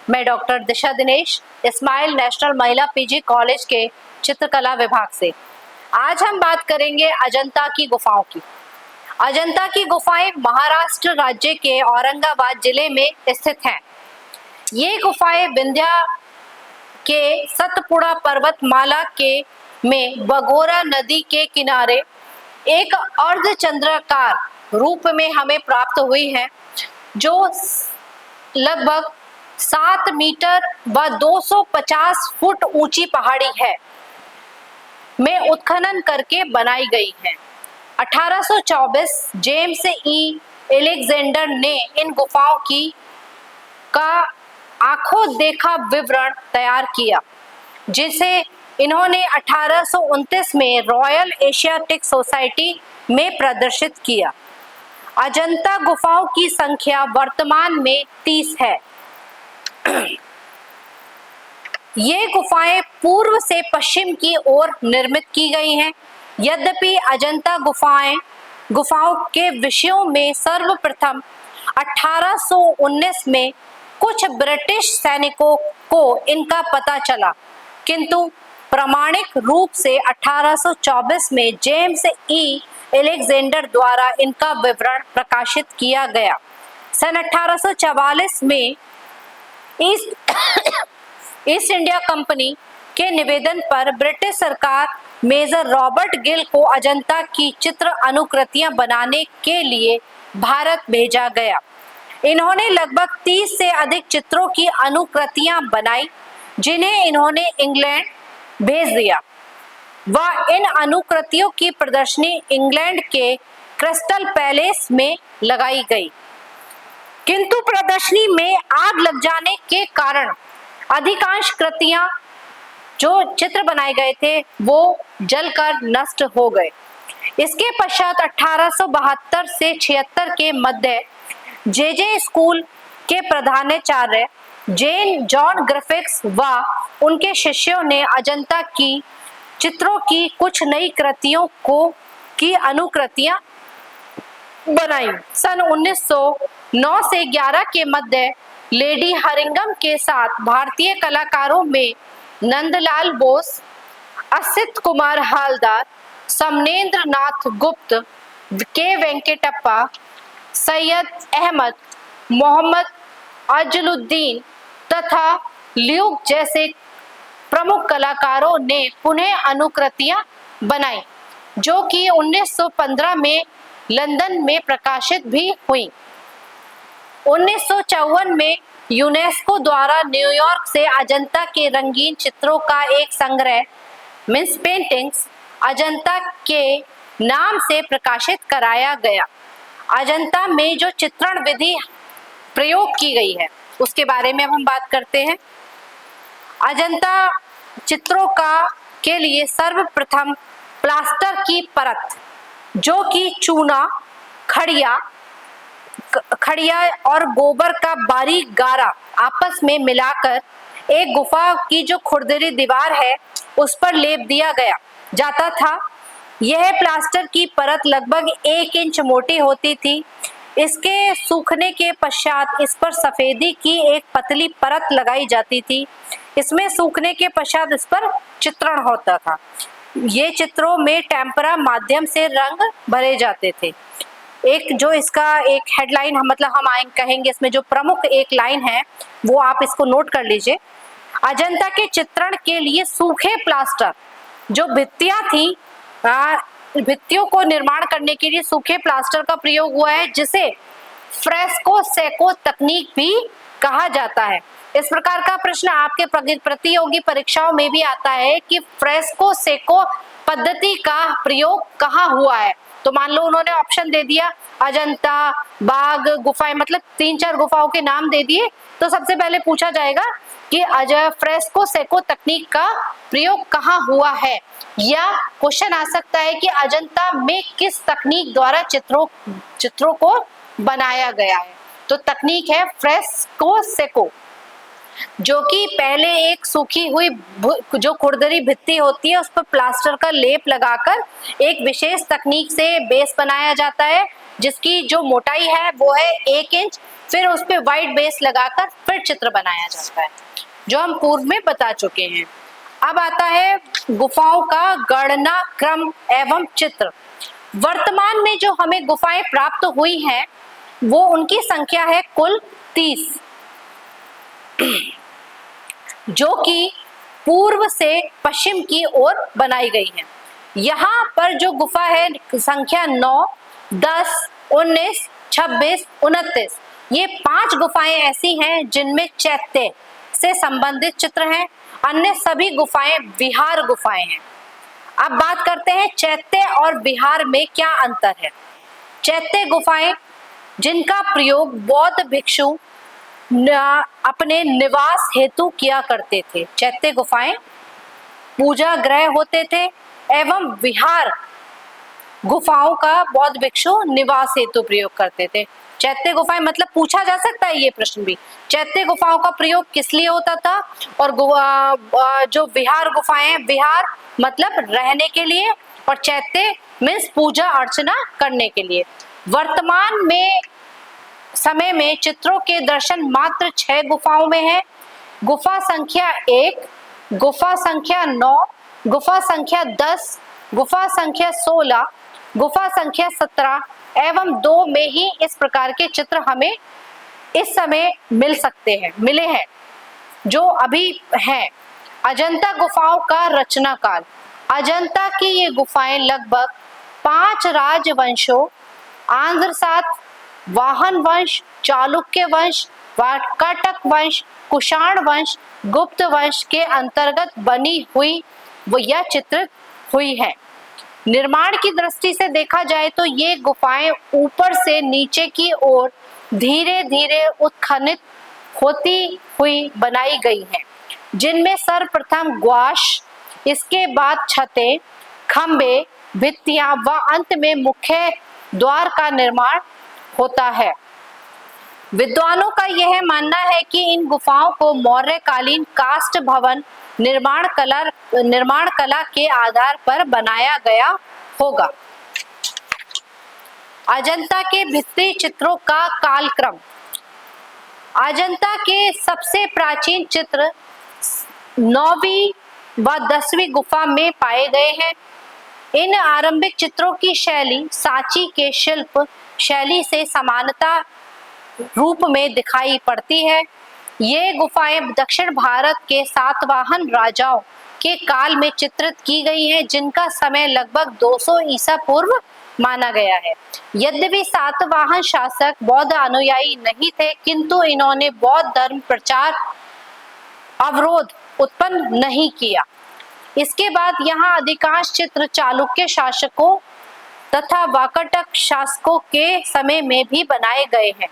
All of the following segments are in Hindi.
मैं डॉक्टर दिशा दिनेश, इस्माइल नेशनल महिला पीजी कॉलेज के चित्रकला विभाग से। आज हम बात करेंगे अजंता की गुफाओं की। अजंता की गुफाएं महाराष्ट्र राज्य के औरंगाबाद जिले में स्थित हैं। ये गुफाएं विंध्या के सतपुड़ा पर्वतमाला के में बघोरा नदी के किनारे एक अर्धचंद्राकार रूप में हमें प्राप्त हुई है, जो लगभग 7 मीटर व 250 फुट ऊंची पहाड़ी है में उत्खनन करके बनाई गई है। 1824 जेम्स ई एलेक्जेंडर ने इन गुफाओं का आंखों देखा विवरण तैयार किया, जिसे इन्होंने 1829 में रॉयल एशियाटिक सोसाइटी में प्रदर्शित किया। अजंता गुफाओं की संख्या वर्तमान में 30 है। ये गुफाएं पूर्व से पश्चिम की ओर निर्मित की गई हैं। यद्यपि अजंता गुफाओं के विषयों में सर्वप्रथम 1819 में कुछ ब्रिटिश सैनिकों को इनका पता चला, किंतु प्रामाणिक रूप से 1824 में जेम्स ई एलेक्जेंडर द्वारा इनका विवरण प्रकाशित किया गया। सन 1844 में ईस्ट इंडिया कंपनी के निवेदन पर ब्रिटिश सरकार मेजर रॉबर्ट गिल को अजंता की चित्र अनुकृतियां बनाने के लिए भारत भेजा गया। इन्होंने लगभग 30 से अधिक चित्रों की अनुकृतियां बनाई, जिन्हें इन्होंने इंग्लैंड भेज दिया। वह इन अनुकृतियों की प्रदर्शनी इंग्लैंड के क्रिस्टल पैलेस में लगाई गई, किंतु प्रदर्शनी में आग लग जाने के कारण अधिकांश कृतियां जो चित्र बनाए गए थे वो जलकर नष्ट हो गए। इसके पश्चात 1872 से 76 के मध्य जे स्कूल के प्रधानाचार्य जॉन ग्रिफिथ्स व उनके शिष्यों ने अजंता की चित्रों की कुछ नई कृतियों की अनुकृतियां बनाई। सन 1909 से 11 के मध्य लेडी हरिंगम के साथ भारतीय कलाकारों में नंदलाल बोस, असित कुमार हालदार, समनेंद्र नाथ गुप्त, के वेंकटप्पा, सैयद अहमद, मोहम्मद अजलुद्दीन तथा ल्यूक जैसे प्रमुख कलाकारों ने पुनः अनुकृतियां बनाई, जो कि 1915 में लंदन में प्रकाशित भी हुई। 1954 में यूनेस्को द्वारा न्यूयॉर्क से अजंता के रंगीन चित्रों का एक संग्रह मीन्स पेंटिंग्स अजंता के नाम से प्रकाशित कराया गया। अजंता में जो चित्रण विधि प्रयोग की गई है उसके बारे में हम बात करते हैं। अजंता चित्रों के लिए सर्वप्रथम प्लास्टर की परत, जो कि चूना, खड़िया और गोबर का बारीक गारा आपस में मिलाकर एक गुफा की जो खुरदरी दीवार है उस पर लेप दिया जाता था। यह प्लास्टर की परत लगभग 1 इंच मोटी होती थी। इसके सूखने के पश्चात इस पर सफेदी की एक पतली परत लगाई जाती थी। इसमें सूखने के पश्चात इस पर चित्रण होता था। ये चित्रों में टेम्परा माध्यम से रंग भरे जाते थे। एक जो इसका एक हेडलाइन हम कहेंगे, इसमें जो प्रमुख एक लाइन है वो आप इसको नोट कर लीजिए। अजंता के चित्रण के लिए सूखे प्लास्टर, जो भित्तियां थी, भित्तियों को निर्माण करने के लिए सूखे प्लास्टर का प्रयोग हुआ है, जिसे फ्रेस्को सेको तकनीक भी कहा जाता है। इस प्रकार का प्रश्न आपके प्रतियोगी परीक्षाओं में भी आता है कि फ्रेस्को सेको पद्धति का प्रयोग कहाँ हुआ है। तो मान लो उन्होंने ऑप्शन दे दिया अजंता, बाग गुफाएं, मतलब 3-4 गुफाओं के नाम दे दिए, तो सबसे पहले पूछा जाएगा कि फ्रेस्को सेको तकनीक का प्रयोग कहाँ हुआ है, या क्वेश्चन आ सकता है कि अजंता में किस तकनीक द्वारा चित्रों को बनाया गया है। तो तकनीक है फ्रेस्को सेको, जो कि पहले एक सूखी हुई जो खुरदरी भित्ति होती है उस पर प्लास्टर का लेप लगाकर एक विशेष तकनीक से बेस बनाया जाता है, जिसकी जो मोटाई है वो है 1 इंच। फिर उस पे व्हाइट बेस लगाकर फिर चित्र बनाया जाता है, जो हम पूर्व में बता चुके हैं। अब आता है गुफाओं का गणना क्रम एवं चित्र। वर्तमान में जो हमें गुफाएं प्राप्त हुई हैं वो उनकी संख्या है कुल 30, जो कि पूर्व से पश्चिम की ओर बनाई गई है। यहाँ पर जो गुफा है संख्या 9, 10, 19, 26, 29, ये 5 गुफाएं ऐसी हैं जिनमें चैत्य से संबंधित चित्र हैं। अन्य सभी गुफाएं विहार गुफाएं हैं। अब बात करते हैं चैत्य और विहार में क्या अंतर है। चैत्य गुफाएं जिनका प्रयोग बौद्ध भिक्षु अपने निवास हेतु किया करते थे। चैत्य गुफाएं पूजा गृह होते थे एवं विहार गुफाओं का बौद्ध भिक्षु निवास हेतु प्रयोग करते थे। चैत्य गुफाएं मतलब पूछा जा सकता है ये प्रश्न भी, चैत्य गुफाओं का प्रयोग किस लिए होता था, और जो विहार गुफाएं, विहार मतलब रहने के लिए और चैत्य मीन्स पूजा अर्चना करने के लिए। वर्तमान में समय में चित्रों के दर्शन मात्र 6 गुफाओं में है। गुफा संख्या 1, गुफा संख्या 9, गुफा संख्या 10, गुफा संख्या 16, गुफा संख्या 17 एवं 2 में ही इस प्रकार के चित्र हमें इस समय मिले हैं जो अभी हैं। अजंता गुफाओं का रचना काल। अजंता की ये गुफाएं लगभग 5 राजवंशों आंध्र सात, वाहन वंश, चालुक्य वंश, वाकाटक वंश, कुषाण वंश, गुप्त वंश के अंतर्गत बनी हुई वो यह चित्रित हुई है। निर्माण की दृष्टि से देखा जाए तो ये गुफाएं ऊपर से नीचे की ओर धीरे धीरे उत्खनित होती हुई बनाई गई हैं, जिनमें सर्वप्रथम ग्वाश, इसके बाद छतें, खंबे, भित्तियां व अंत में मुख्य द्वार का निर्माण होता है। विद्वानों का यह मानना है कि इन गुफाओं को मौर्यकालीन काष्ठ भवन निर्माण कला के आधार पर बनाया गया होगा। अजंता के भित्ति चित्रों का कालक्रम। अजंता के सबसे प्राचीन चित्र 9वीं व 10वीं गुफा में पाए गए हैं। इन आरंभिक चित्रों की शैली सांची के शिल्प शैली से समानता रूप में दिखाई पड़ती है। ये गुफाएं दक्षिण भारत के सातवाहन राजाओं के काल में चित्रित की गई हैं, जिनका समय लगभग 200 ईसा पूर्व माना गया है। यद्यपि सातवाहन शासक बौद्ध अनुयायी नहीं थे, किंतु इन्होंने बौद्ध धर्म प्रचार अवरोध उत्पन्न नहीं किया। इसके बाद यहाँ अधिकांश चित्र चालुक्य शासकों तथा वाकाटक शासकों के समय में भी बनाए गए हैं।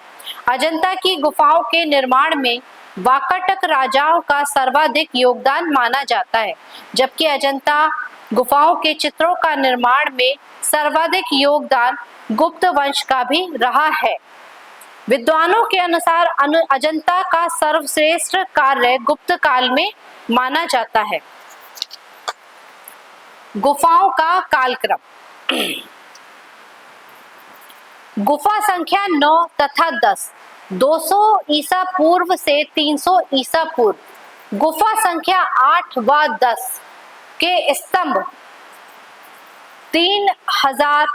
अजंता की गुफाओं के निर्माण में वाकाटक राजाओं का सर्वाधिक योगदान माना जाता है, जबकि अजंता गुफाओं के चित्रों का निर्माण में सर्वाधिक योगदान गुप्त वंश का भी रहा है। विद्वानों के अनुसार अजंता का सर्वश्रेष्ठ कार्य गुप्त काल में माना जाता है। गुफाओं का कालक्रम। गुफा संख्या 9 तथा 10 200 ईसा पूर्व से 300 ईसा पूर्व। गुफा संख्या 8 व 10 के स्तंभ 300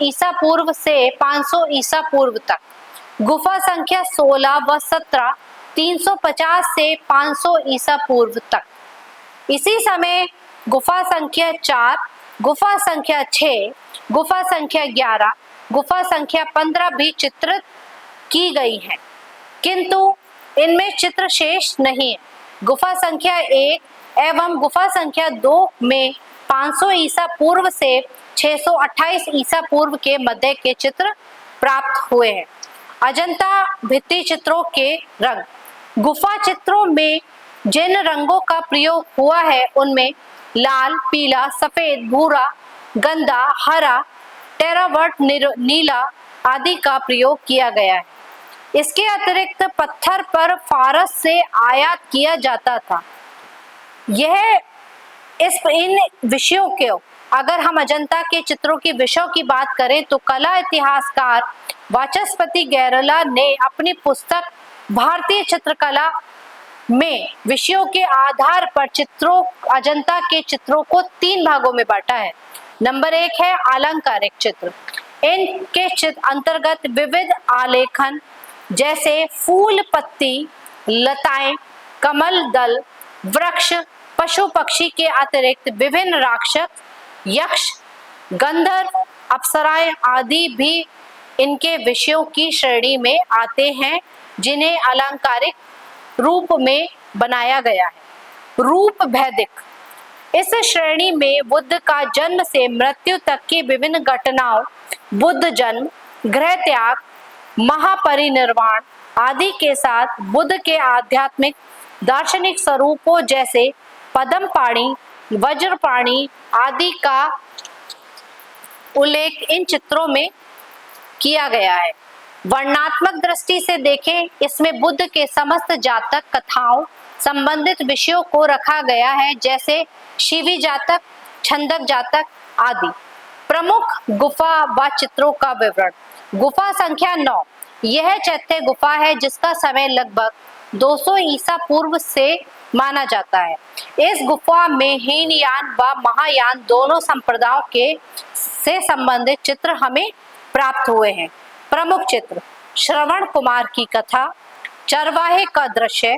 ईसा पूर्व से 500 ईसा पूर्व तक। गुफा संख्या 16 व 17 350 से 500 ईसा पूर्व तक। इसी समय गुफा संख्या 4, गुफा संख्या 6, गुफा संख्या 11, गुफा संख्या 15 भी चित्रित की गई है, किंतु इनमें चित्र शेष नहीं है। गुफा संख्या 1 एवं गुफा संख्या 2 में 500 ईसा पूर्व से 628 ईसा पूर्व के मध्य के चित्र प्राप्त हुए हैं। अजंता भित्ति चित्रों के रंग। गुफा चित्रों में जिन रंगों का प्रयोग हुआ है उनमें लाल, पीला, सफेद, भूरा, गंदा, हरा, टेरावट, नीला आदि का प्रयोग किया गया है। इसके अतिरिक्त पत्थर पर फारस से आयात किया जाता था। इन विषयों को अगर हम अजंता के चित्रों के विषयों की बात करें तो कला इतिहासकार वाचस्पति गैरला ने अपनी पुस्तक भारतीय चित्रकला में विषयों के आधार पर अजंता के चित्रों को 3 भागों में बांटा है। नंबर 1 है अलंकारिक चित्र। इनके चित्र अंतर्गत विविध आलेखन जैसे फूल, पत्ती, लताएं, कमल दल, वृक्ष, पशु पक्षी के अतिरिक्त विभिन्न राक्षस, यक्ष, गंधर्व, अप्सराएं आदि भी इनके विषयों की श्रेणी में आते हैं, जिन्हें अलंकारिक रूप में बनाया गया है। रूप भेदिक। इस श्रेणी में बुद्ध का जन्म से मृत्यु तक की विभिन्न घटनाओं, बुद्ध जन्म, गृह त्याग, महापरिनिर्वाण आदि के साथ बुद्ध के आध्यात्मिक दार्शनिक स्वरूपों जैसे पद्मपाणि, वज्रपाणि आदि का उल्लेख इन चित्रों में किया गया है। वर्णनात्मक दृष्टि से देखें, इसमें बुद्ध के समस्त जातक कथाओं संबंधित विषयों को रखा गया है, जैसे शिवी जातक, छंदक जातक आदि। प्रमुख गुफा व चित्रों का विवरण। गुफा संख्या 9 यह चैत्य गुफा है, जिसका समय लगभग 200 ईसा पूर्व से माना जाता है। इस गुफा में हीनयान व महायान दोनों संप्रदायों के से संबंधित चित्र हमें प्राप्त हुए हैं। प्रमुख चित्र: श्रवण कुमार की कथा, चरवाहे का दृश्य,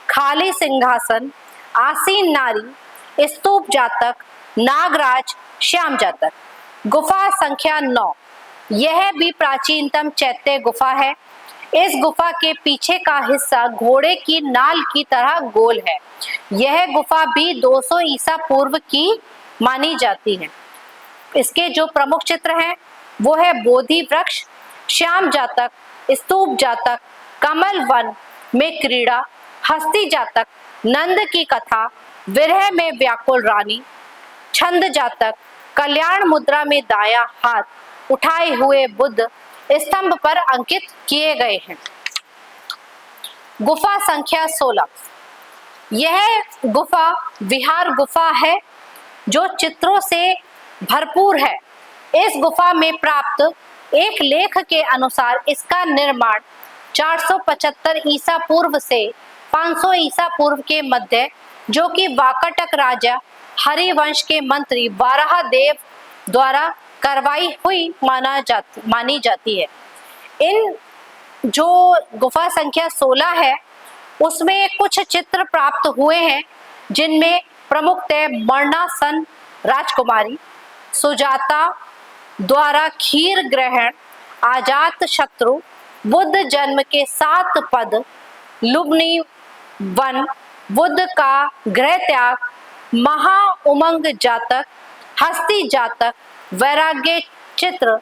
खाली सिंहासन, आसीन नारी, स्तूप जातक, नागराज, श्याम जातक। गुफा संख्या 9 यह भी प्राचीनतम चैत्य गुफा है। इस गुफा के पीछे का हिस्सा घोड़े की नाल की तरह गोल है। यह गुफा भी 200 ईसा पूर्व की मानी जाती है। इसके जो प्रमुख चित्र हैं वो है बोधि वृक्ष, श्याम जातक, स्तूप जातक, कमल वन में क्रीड़ा, हस्ती जातक, नंद की कथा, विरह में व्याकुल रानी, छंद जातक, कल्याण मुद्रा में दाया हाथ उठाए हुए बुद्ध स्तंभ पर अंकित किए गए हैं। गुफा संख्या 16 यह गुफा विहार गुफा है जो चित्रों से भरपूर है। इस गुफा में प्राप्त एक लेख के अनुसार इसका निर्माण 475 ईसा पूर्व से 500 ईसा पूर्व के मध्य, जो कि वाकाटक राजा हरिवंश के मंत्री वाराहदेव द्वारा करवाई हुई मानी जाती है। इन जो गुफा संख्या 16 है उसमें कुछ चित्र प्राप्त हुए हैं, जिनमें प्रमुखतः मरणासन राजकुमारी, सुजाता द्वारा खीर ग्रहण, आजात शत्रु, बुद्ध जन्म के 7 पद, लुम्बिनी वन, बुद्ध का गृह त्याग, महा उमंग जातक, हस्ती जातक, वैराग्य चित्र,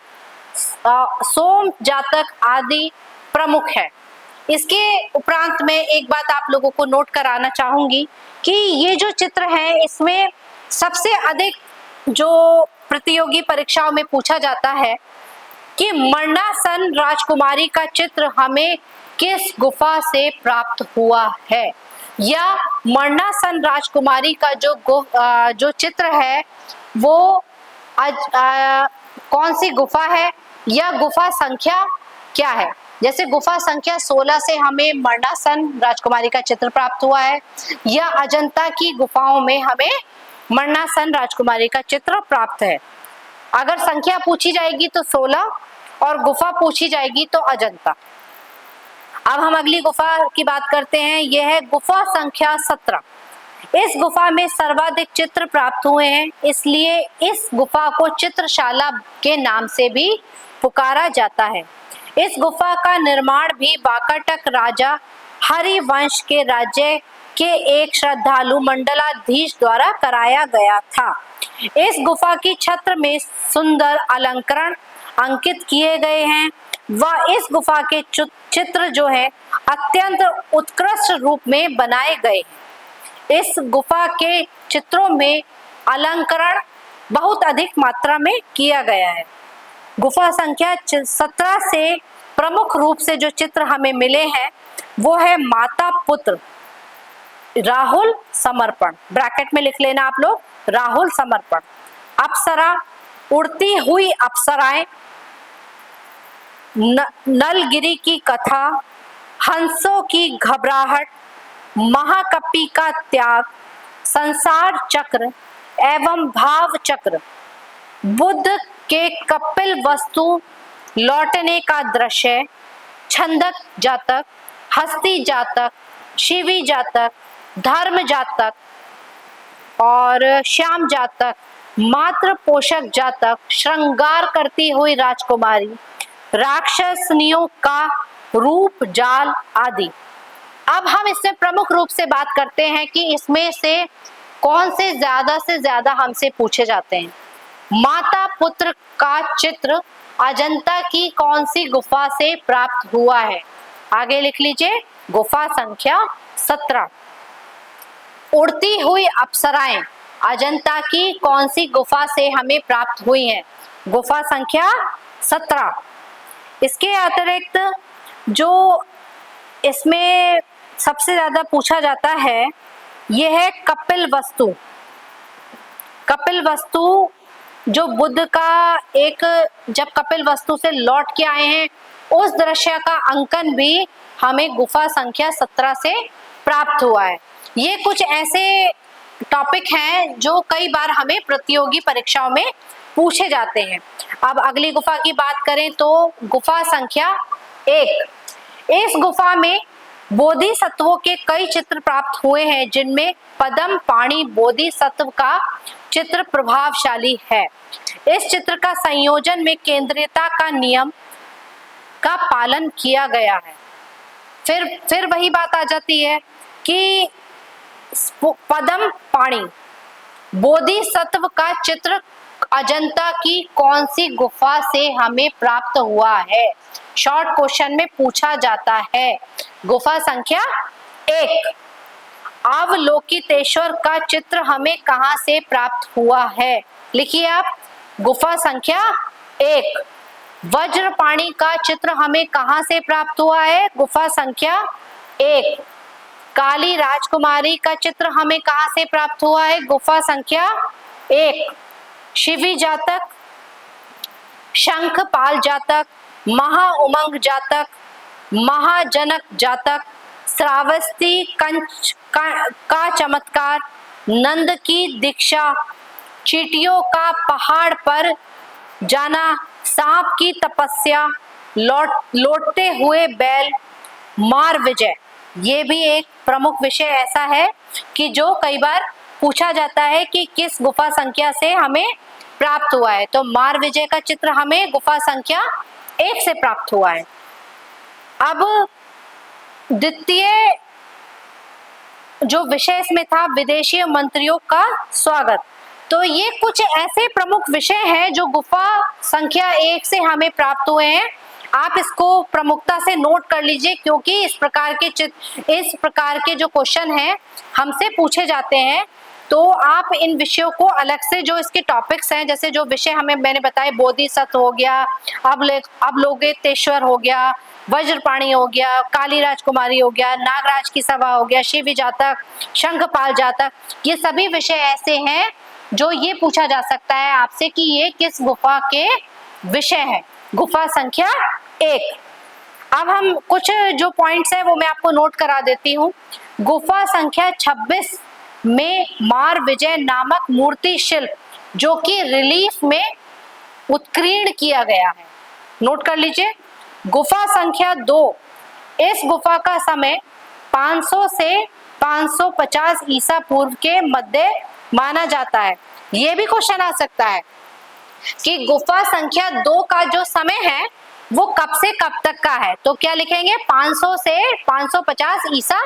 सोम जातक आदि प्रमुख है। इसके उपरांत में एक बात आप लोगों को नोट कराना चाहूंगी कि ये जो चित्र है इसमें सबसे अधिक जो प्रतियोगी परीक्षाओं में पूछा जाता है कि मरणासन राजकुमारी का चित्र हमें किस गुफा से प्राप्त हुआ है, या मरणासन राजकुमारी का जो चित्र है वो कौन सी गुफा है या गुफा संख्या क्या है। जैसे गुफा संख्या 16 से हमें मरणासन राजकुमारी का चित्र प्राप्त हुआ है, या अजंता की गुफाओं में हमें मरणासन राजकुमारी का चित्र प्राप्त है। अगर संख्या पूछी जाएगी तो 16 और गुफा पूछी जाएगी तो अजंता। अब हम अगली गुफा की बात करते हैं। यह है गुफा संख्या 17। इस गुफा में सर्वाधिक चित्र प्राप्त हुए हैं, इसलिए इस गुफा को चित्रशाला के नाम से भी पुकारा जाता है। इस गुफा का निर्माण भी वाकाटक राजा हरिवंश के राज्य के एक श्रद्धालु मंडलाधीश द्वारा कराया गया था। इस गुफा की छत्र में सुंदर अलंकरण अंकित किए गए हैं व इस गुफा के चित्र जो है अत्यंत उत्कृष्ट रूप में बनाए गए हैं। इस गुफा के चित्रों में अलंकरण बहुत अधिक मात्रा में किया गया है। गुफा संख्या 17 से प्रमुख रूप से जो चित्र हमें मिले हैं वो है माता पुत्र राहुल समर्पण, ब्रैकेट में लिख लेना आप लोग, राहुल समर्पण। अप्सरा, उड़ती हुई अप्सराएं, नलगिरी की कथा, हंसों की घबराहट, महाकपि का त्याग, संसार चक्र एवं भाव चक्र, बुद्ध के कपिल वस्तु लौटने का दृश्य, छंदक जातक, हस्ती जातक, शिवी जातक, धर्म जातक और श्याम जातक, मात्र पोषक जातक, श्रृंगार करती हुई राजकुमारी, राक्षसनियों का रूप जाल आदि। अब हम इससे प्रमुख रूप से बात करते हैं कि इसमें से कौन से ज्यादा हमसे पूछे जाते हैं। माता पुत्र का चित्र अजंता की कौन सी गुफा से प्राप्त हुआ है? आगे लिख लीजिए, गुफा संख्या 17। उड़ती हुई अप्सराएं अजंता की कौन सी गुफा से हमें प्राप्त हुई हैं? गुफा संख्या 17। इसके अतिरिक्त जो इसमें सबसे ज्यादा पूछा जाता है यह है कपिल वस्तु। कपिल वस्तु जो बुद्ध का एक, जब कपिल वस्तु से लौट के आए हैं उस दृश्य का अंकन भी हमें गुफा संख्या 17 से प्राप्त हुआ है। ये कुछ ऐसे टॉपिक हैं जो कई बार हमें प्रतियोगी परीक्षाओं में पूछे जाते हैं। अब अगली गुफा की बात करें तो गुफा संख्या 1। इस गुफा में बोधिसत्वों के कई चित्र प्राप्त हुए हैं जिनमें पद्म पाणि बोधिसत्व का चित्र प्रभावशाली है। इस चित्र का संयोजन में केंद्रीयता का नियम का पालन किया गया है। फिर वही बात आ जाती है कि पद्म पाणि बोधिसत्व का चित्र अजंता की कौन सी गुफा से हमें प्राप्त हुआ है? शॉर्ट क्वेश्चन में पूछा जाता है। गुफा संख्या 1। अवलोकितेश्वर का चित्र हमें कहां से प्राप्त हुआ है? लिखिए आप, गुफा संख्या 1। वज्रपाणि का चित्र हमें कहां से प्राप्त हुआ है? गुफा संख्या 1। काली राजकुमारी का चित्र हमें कहां से प्राप्त हुआ है? गुफा संख्या 1। शिवी जातक, शंखपाल जातक, महाउमंग जातक, महाजनक जातक, श्रावस्ती कंच का चमत्कार, नंद की दीक्षा, चींटियों का पहाड़ पर जाना, सांप की तपस्या, लौटते हुए बैल, मार विजय। ये भी एक प्रमुख विषय ऐसा है कि जो कई बार पूछा जाता है कि किस गुफा संख्या से हमें प्राप्त हुआ है। तो मार विजय का चित्र हमें गुफा संख्या 1 से प्राप्त हुआ है। अब द्वितीय जो विषय इसमें था, विदेशी मंत्रियों का स्वागत। तो ये कुछ ऐसे प्रमुख विषय हैं जो गुफा संख्या 1 से हमें प्राप्त हुए हैं। आप इसको प्रमुखता से नोट कर लीजिए क्योंकि इस प्रकार के जो क्वेश्चन हैं हमसे पूछे जाते हैं। तो आप इन विषयों को अलग से, जो इसके टॉपिक्स हैं, जैसे जो विषय मैंने बताए, बोधिसत्व हो गया, अवलोकितेश्वर हो गया, वज्रपाणि हो गया, काली राजकुमारी हो गया, नागराज की सभा हो गया, शिवी जातक, शंखपाल जातक, ये सभी विषय ऐसे हैं जो ये पूछा जा सकता है आपसे कि ये किस गुफा के विषय है। गुफा संख्या 1। अब हम कुछ जो पॉइंट्स है वो मैं आपको नोट करा देती हूँ। गुफा संख्या 26 में मार विजय नामक मूर्ति शिल्प जो कि रिलीफ में उत्कीर्ण किया गया है, नोट कर लीजिए। गुफा संख्या 2, इस गुफा का समय 500 से 550 ईसा पूर्व के मध्य माना जाता है। यह भी क्वेश्चन आ सकता है कि गुफा संख्या 2 का जो समय है वो कब से कब तक का है। तो क्या लिखेंगे? 500 से 550 ईसा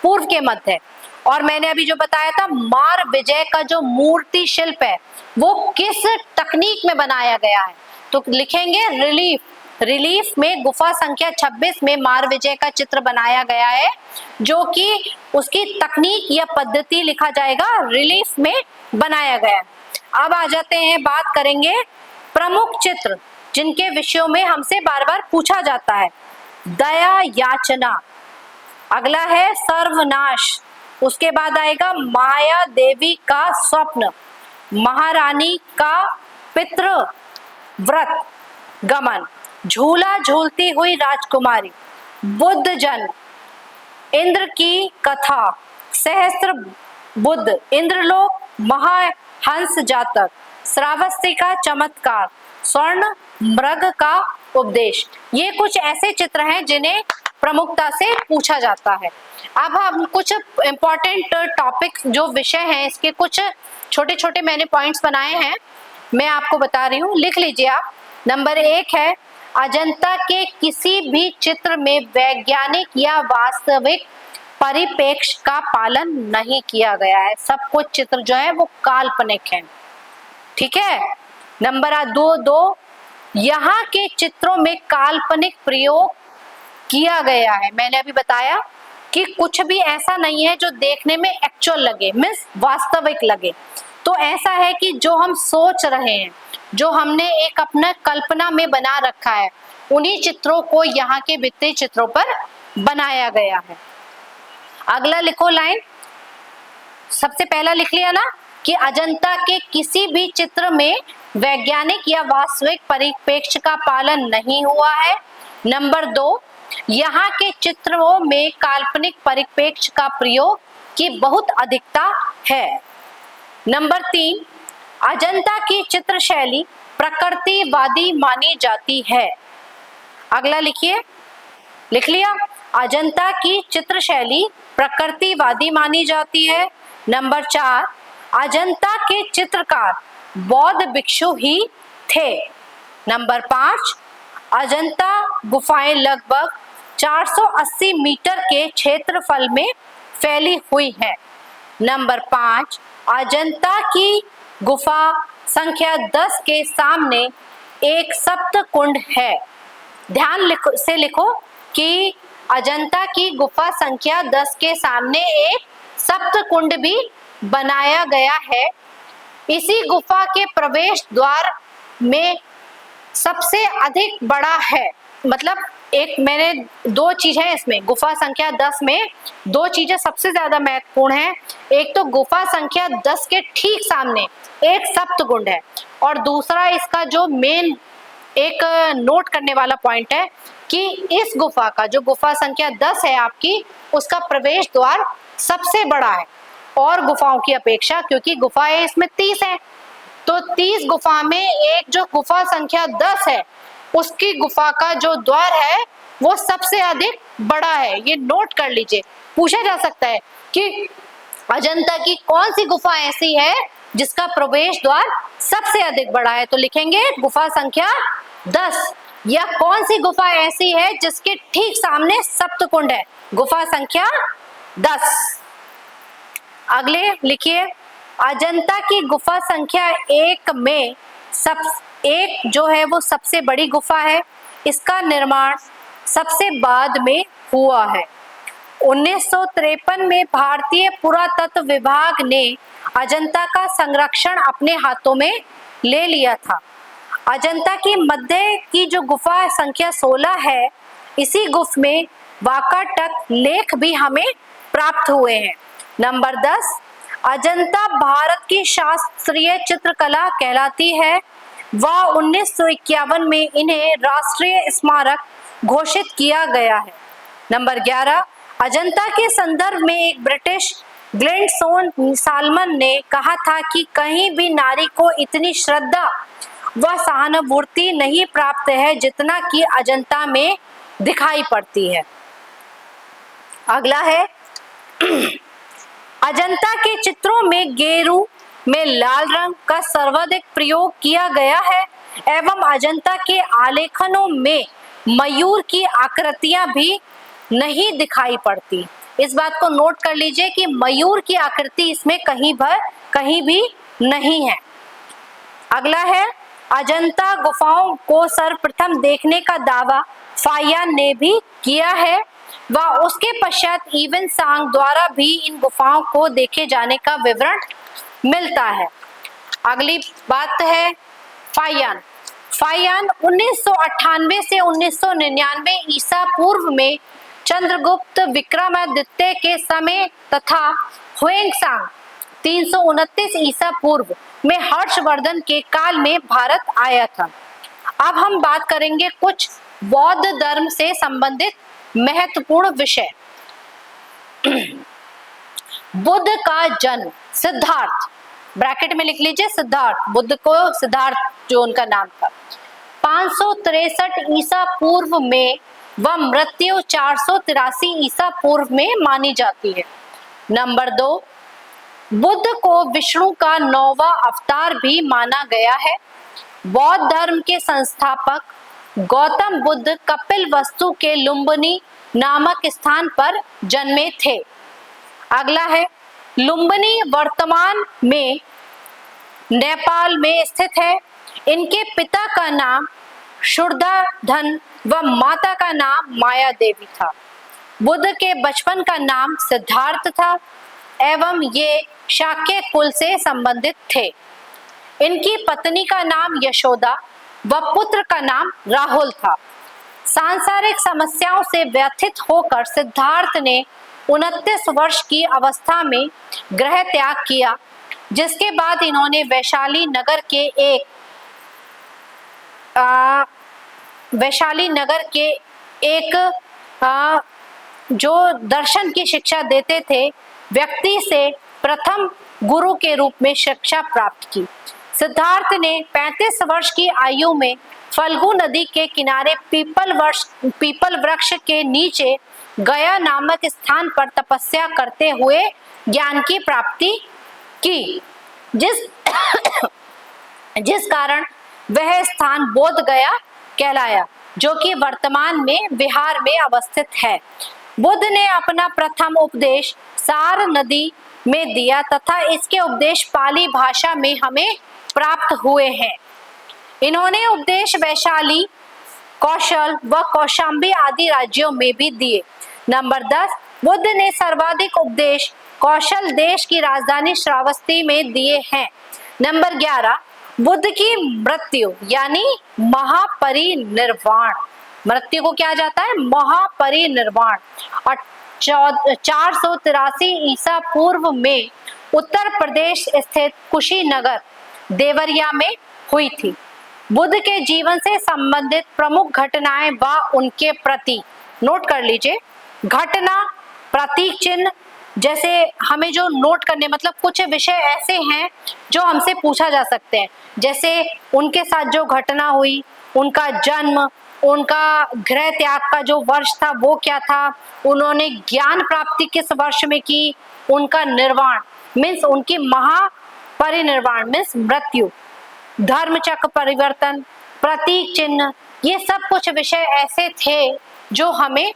पूर्व के मध्य। और मैंने अभी जो बताया था, मार विजय का जो मूर्ति शिल्प है वो किस तकनीक में बनाया गया है? तो लिखेंगे रिलीफ में गुफा संख्या 26 में मार विजय का चित्र बनाया गया है, जो कि उसकी तकनीक या पद्धति लिखा जाएगा रिलीफ में बनाया गया है। अब आ जाते हैं, बात करेंगे प्रमुख चित्र जिनके विषयों में हमसे बार बार पूछा जाता है। दया याचना, अगला है सर्वनाश, उसके बाद आएगा माया देवी का स्वप्न, महारानी का पितृव्रत गमन, झूला झूलती हुई राजकुमारी, बुद्ध जन, इंद्र की कथा, सहस्त्र बुद्ध, इंद्रलोक, महाहंस जातक, श्रावस्ती का चमत्कार, स्वर्ण मृग का उपदेश। ये कुछ ऐसे चित्र हैं जिन्हें प्रमुखता से पूछा जाता है। अब हम कुछ इंपॉर्टेंट टॉपिक जो विषय हैं इसके कुछ छोटे छोटे मैंने पॉइंट्स बनाए हैं, मैं आपको बता रही हूँ, लिख लीजिए आप। नंबर 1 है, अजंता के किसी भी चित्र में वैज्ञानिक या वास्तविक परिप्रेक्ष्य का पालन नहीं किया गया है। सब कुछ चित्र जो है वो काल्पनिक है, ठीक है। नंबर 2, यहाँ के चित्रों में काल्पनिक प्रयोग किया गया है। मैंने अभी बताया कि कुछ भी ऐसा नहीं है जो देखने में एक्चुअल लगे, मीन्स वास्तविक लगे। तो ऐसा है कि जो हम सोच रहे हैं, जो हमने एक अपना कल्पना में बना रखा है, उन्हीं चित्रों को यहाँ के भित्ति चित्रों पर बनाया गया है। अगला लिखो लाइन, सबसे पहला लिख लिया ना कि अजंता के किसी भी चित्र में वैज्ञानिक या वास्तविक परिप्रेक्ष्य का पालन नहीं हुआ है। नंबर 2, यहाँ के चित्रों में काल्पनिक परिप्रेक्ष्य का प्रयोग की बहुत अधिकता है। नंबर 3, अजंता की चित्र शैली प्रकृतिवादी मानी जाती है। अगला लिखिए, लिख लिया, अजंता की चित्र शैली प्रकृतिवादी मानी जाती है। नंबर 4, अजंता के चित्रकार बौद्ध भिक्षु ही थे। नंबर 5, अजंता गुफाएं लगभग 480 मीटर के क्षेत्रफल में फैली हुई हैं। नंबर 5, अजंता की गुफा संख्या 10 के सामने एक सप्त कुंड है। ध्यान से लिखो कि अजंता की गुफा संख्या 10 के सामने एक सप्त कुंड भी बनाया गया है। इसी गुफा के प्रवेश द्वार में सबसे अधिक बड़ा है, मतलब एक मैंने 2 चीज है इसमें, गुफा संख्या 10 में 2 चीजें सबसे ज्यादा महत्वपूर्ण है। एक तो गुफा संख्या 10 के ठीक सामने एक सप्त कुंड है, और दूसरा इसका जो मेन एक नोट करने वाला पॉइंट है कि इस गुफा का जो गुफा संख्या 10 है आपकी, उसका प्रवेश द्वार सबसे बड़ा है और गुफाओं की अपेक्षा, क्योंकि गुफाएं इसमें 30 है, तो 30 गुफा में एक जो गुफा संख्या 10 है उसकी गुफा का जो द्वार है वो सबसे अधिक बड़ा है। ये नोट कर लीजिए, पूछा जा सकता है कि अजंता की कौन सी गुफा ऐसी है जिसका प्रवेश द्वार सबसे अधिक बड़ा है, तो लिखेंगे गुफा संख्या 10। या कौन सी गुफा ऐसी है जिसके ठीक सामने सप्तकुंड है, गुफा संख्या 10। अगले लिखिए, अजंता की गुफा संख्या 1 में एक जो है वो सबसे बड़ी गुफा है। इसका निर्माण सबसे बाद में हुआ है। 1953 में भारतीय पुरातत्व विभाग ने अजंता का संरक्षण अपने हाथों में ले लिया था। अजंता की मध्य की जो गुफा संख्या 16 है, इसी गुफा में वाकाटक लेख भी हमें प्राप्त हुए हैं। नंबर 10, अजंता भारत की शास्त्रीय चित्रकला कहलाती है। वह 1951 में इन्हें राष्ट्रीय स्मारक घोषित किया गया है। नंबर 11, अजंता के संदर्भ में एक ब्रिटिश ग्लैडस्टोन सालमन ने कहा था कि कहीं भी नारी को इतनी श्रद्धा व सहानुभूति नहीं प्राप्त है जितना कि अजंता में दिखाई पड़ती है। अगला है, अजंता के चित्रों में गेरू में लाल रंग का सर्वाधिक प्रयोग किया गया है एवं अजंता के आलेखनों में मयूर की आकृतियां भी नहीं दिखाई पड़ती। इस बात को नोट कर लीजिए कि मयूर की आकृति इसमें कहीं भी नहीं है। अगला है, अजंता गुफाओं को सर्वप्रथम देखने का दावा फाहियान ने भी किया है व उसके पश्चात इवन सांग द्वारा भी इन गुफाओं को देखे जाने का विवरण मिलता है। अगली बात है फाहियान। फाहियान 1998 से 1999 ईसा पूर्व में चंद्रगुप्त विक्रमादित्य के समय तथा हुएंग सांग 329 ईसा पूर्व में हर्षवर्धन के काल में भारत आया था। अब हम बात करेंगे कुछ बौद्ध धर्म से संबंधित महत्वपूर्ण विषय। बुद्ध का जन्म। सिद्धार्थ, ब्रैकेट में लिख लीजिए सिद्धार्थ, बुद्ध को सिद्धार्थ जो उनका नाम था, 563 ईसा पूर्व में व मृत्यु 483 ईसा पूर्व में मानी जाती है। नंबर 2, बुद्ध को विष्णु का 9वां अवतार भी माना गया है। बौद्ध धर्म के संस्थापक गौतम बुद्ध कपिलवस्तु के लुम्बिनी नामक स्थान पर जन्मे थे। अगला है, लुम्बिनी वर्तमान में नेपाल में स्थित है। इनके पिता का नाम शुद्धोधन व माता का नाम माया देवी था। बुद्ध के बचपन का नाम सिद्धार्थ था एवं ये शाक्य कुल से संबंधित थे। इनकी पत्नी का नाम यशोदा व पुत्र का नाम राहुल था। सांसारिक समस्याओं से व्यथित होकर सिद्धार्थ ने 29 वर्ष की अवस्था में गृह त्याग किया, जिसके बाद इन्होंने वैशाली नगर के एक जो दर्शन की शिक्षा देते थे व्यक्ति से प्रथम गुरु के रूप में शिक्षा प्राप्त की। सिद्धार्थ ने 35 वर्ष की आयु में फल्गु नदी के किनारे पीपल वृक्ष के नीचे गया नामक स्थान पर तपस्या करते हुए ज्ञान की प्राप्ति की, जिस कारण वह स्थान बोध गया कहलाया, जो कि वर्तमान में बिहार में अवस्थित है। बुद्ध ने अपना प्रथम उपदेश सार नदी में दिया तथा इसके उपदेश पाली भाषा में हमें प्राप्त हुए हैं। इन्होंने उपदेश वैशाली, कौशल व कौशाम्बी आदि राज्यों में भी दिए। नंबर 10, बुद्ध ने सर्वाधिक उपदेश कौशल देश की राजधानी श्रावस्ती में दिए हैं। नंबर 11, बुद्ध की मृत्यु यानी महापरिनिर्वाण, मृत्यु को क्या जाता है महापरिनिर्वाण, और 483 ईसा पूर्व में उत्तर प्रदेश स्थित कुशीनगर देवरिया में हुई थी। बुद्ध के जीवन से संबंधित प्रमुख घटनाएं व उनके प्रतीक नोट कर लीजिए। घटना, प्रतीक चिन्ह, जैसे हमें जो नोट करने मतलब कुछ विषय ऐसे हैं जो हमसे पूछा जा सकते हैं, जैसे उनके साथ जो घटना हुई, उनका जन्म, उनका गृह त्याग का जो वर्ष था वो क्या था, उन्होंने ज्ञान प्राप्ति किस वर्ष में की, उनका निर्वाण मीन्स उनकी महापरिनिर्वाण मीन्स मृत्यु, धर्म चक्र परिवर्तन, प्रतीक चिन्ह, ये सब कुछ विषय ऐसे थे जो हमें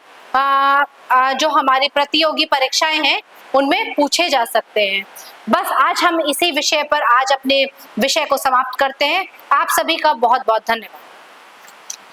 जो हमारी प्रतियोगी परीक्षाएं हैं उनमें पूछे जा सकते हैं। बस आज हम इसी विषय पर आज अपने विषय को समाप्त करते हैं। आप सभी का बहुत बहुत धन्यवाद।